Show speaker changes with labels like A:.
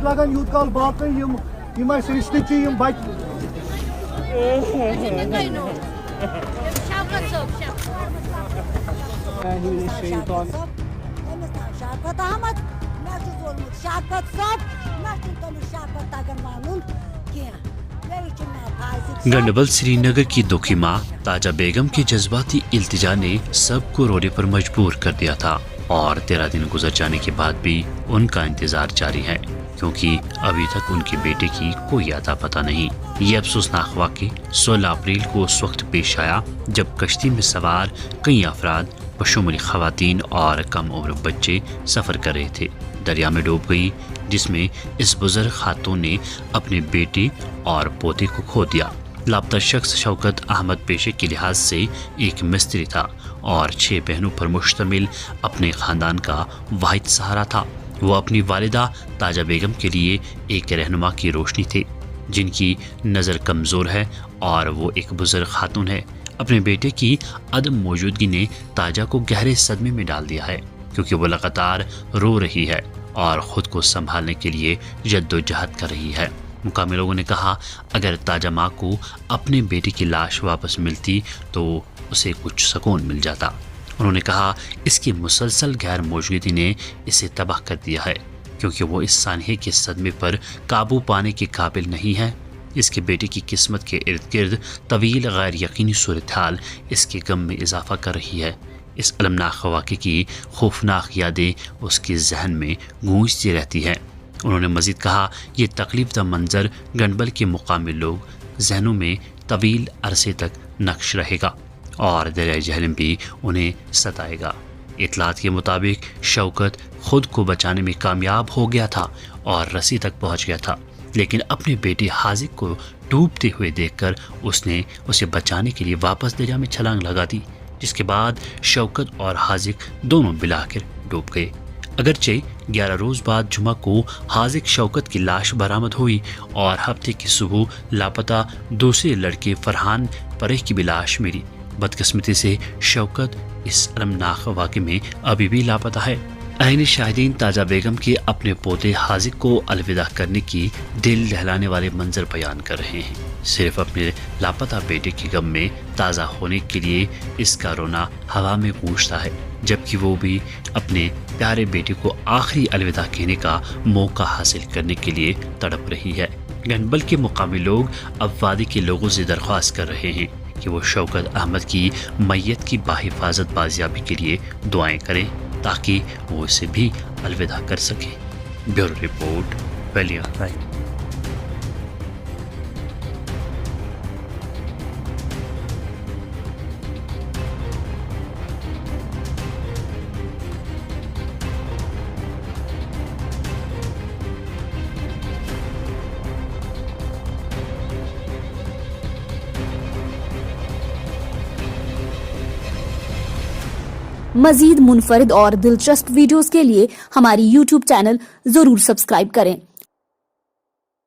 A: لگان یوت کال باقی رشتہ بچ
B: گنڈبل سری نگر کی دکھی ماں تاجہ بیگم کے جذباتی التجا نے سب کو رونے پر مجبور کر دیا تھا، اور 13 دن گزر جانے کے بعد بھی ان کا انتظار جاری ہے، کیونکہ ابھی تک ان کے بیٹے کی کوئی اتا پتہ نہیں۔ یہ افسوسناک واقعہ 16 اپریل کو اس وقت پیش آیا جب کشتی میں سوار کئی افراد بشمول خواتین اور کم عمر بچے سفر کر رہے تھے، دریا میں ڈوب گئی، جس میں اس بزرگ خاتون نے اپنے بیٹے اور پوتے کو کھو دیا۔ لاپتہ شخص شوکت احمد پیشے کے لحاظ سے ایک مستری تھا اور 6 بہنوں پر مشتمل اپنے خاندان کا واحد سہارا تھا۔ وہ اپنی والدہ تاجہ بیگم کے لیے ایک رہنما کی روشنی تھے، جن کی نظر کمزور ہے اور وہ ایک بزرگ خاتون ہے۔ اپنے بیٹے کی عدم موجودگی نے تاجہ کو گہرے صدمے میں ڈال دیا ہے، کیونکہ وہ لگاتار رو رہی ہے اور خود کو سنبھالنے کے لیے جدوجہد کر رہی ہے۔ مقامی لوگوں نے کہا اگر تاجہ ماں کو اپنے بیٹے کی لاش واپس ملتی تو اسے کچھ سکون مل جاتا۔ انہوں نے کہا اس کی مسلسل غیر موجودگی نے اسے تباہ کر دیا ہے، کیونکہ وہ اس سانحے کے صدمے پر قابو پانے کے قابل نہیں ہے۔ اس کے بیٹے کی قسمت کے ارد گرد طویل غیر یقینی صورتحال اس کے غم میں اضافہ کر رہی ہے۔ اس المناک واقعے کی خوفناک یادیں اس کے ذہن میں گونجتی رہتی ہیں۔ انہوں نے مزید کہا یہ تکلیف دہ منظر گنڈبل کے مقامی لوگ ذہنوں میں طویل عرصے تک نقش رہے گا اور دریائے جہلم بھی انہیں ستائے گا۔ اطلاعات کے مطابق شوکت خود کو بچانے میں کامیاب ہو گیا تھا اور رسی تک پہنچ گیا تھا، لیکن اپنے بیٹے حاذق کو ڈوبتے ہوئے دیکھ کر اس نے اسے بچانے کے لیے واپس دریا میں چھلانگ لگا دی، جس کے بعد شوکت اور حاذق دونوں بلاخر ڈوب گئے۔ اگرچہ 11 روز بعد جمعہ کو حاذق شوکت کی لاش برآمد ہوئی اور ہفتے کی صبح لاپتہ دوسرے لڑکے فرحان پریخ کی بھی لاش ملی۔ بدقسمتی سے شوکت اس المناک واقعے میں ابھی بھی لاپتہ ہے۔ عین شاہدین تاجہ بیگم کے اپنے پوتے حاذق کو الوداع کرنے کی دل دہلانے والے منظر بیان کر رہے ہیں۔ صرف اپنے لاپتہ بیٹے کے غم میں تازہ ہونے کے لیے اس کا رونا ہوا میں گونجتا ہے، جبکہ وہ بھی اپنے پیارے بیٹے کو آخری الوداع کہنے کا موقع حاصل کرنے کے لیے تڑپ رہی ہے۔ گنڈبل کے مقامی لوگ اب وادی کے لوگوں سے درخواست کر رہے ہیں کہ وہ شوکت احمد کی میت کی بحفاظت بازیابی کے لیے دعائیں کریں تاکہ وہ اسے بھی الوداع کر سکیں۔ Bureau report, valley on line.
C: مزید منفرد اور دلچسپ ویڈیوز کے لیے ہماری YouTube چینل ضرور سبسکرائب کریں۔